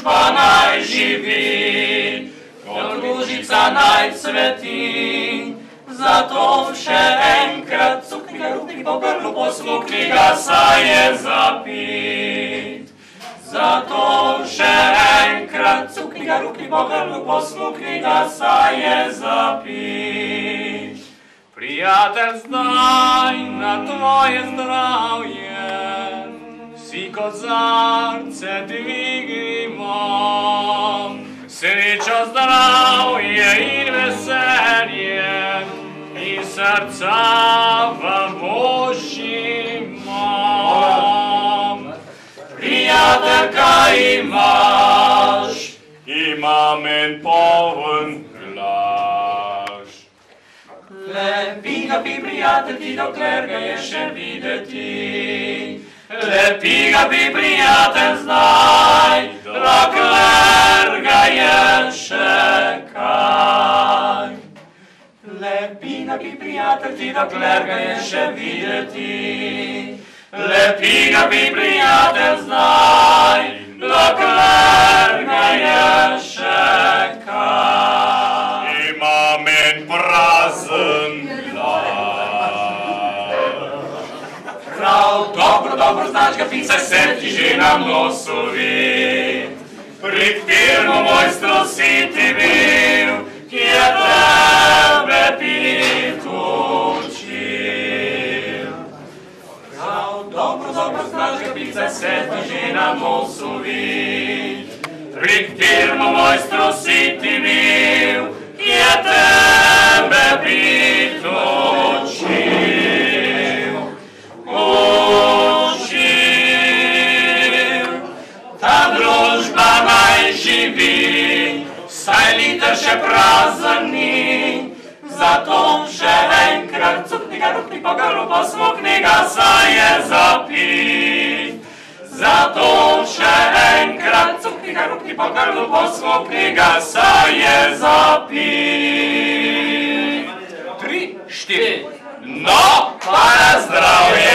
družba naj živi, kot ružica naj cveti. Zato še enkrat cukni ga, rukni po grlu, posmukni ga, saj je zapit. Zato še enkrat cukni ga, rukni po grlu, posmukni ga, saj je zapit. Prijatelj, zdaj na tvoje zdravje, vsi kozarce dvignimo. Srečo, zdravje in veselje in srca vam božimo. Prijatelj, kaj imaš? Imam en poln glaš. Lepi ga bi, prijatelj, ti, dokler ga je še videti. Lepi ga bi, prijatelj, zdaj, dokler ga je še kaj. Lepi ga bi, prijatelj, ti, dokler ga je še videti. Lepi ga bi, prijatelj, zdaj, dokler ga je še kaj. Imam en prazen dobro znaš ga, pince, se ti že na nosu vid. Pri filmu mojstru si ti bil, ki je tebe pit učil. Prav dobro znaš ga, pince, se ti že na nosu vid. Pri filmu mojstru si ti bil, ki je tebe pit učil. Saj liter še prazen ni, zato še enkrat cukni ga, rukni po grlu, posmukni ga, saj je zapit. Zato še enkrat cukni ga, rukni po grlu, posmukni ga, saj je zapit. 3, 4, no, pa na zdravje!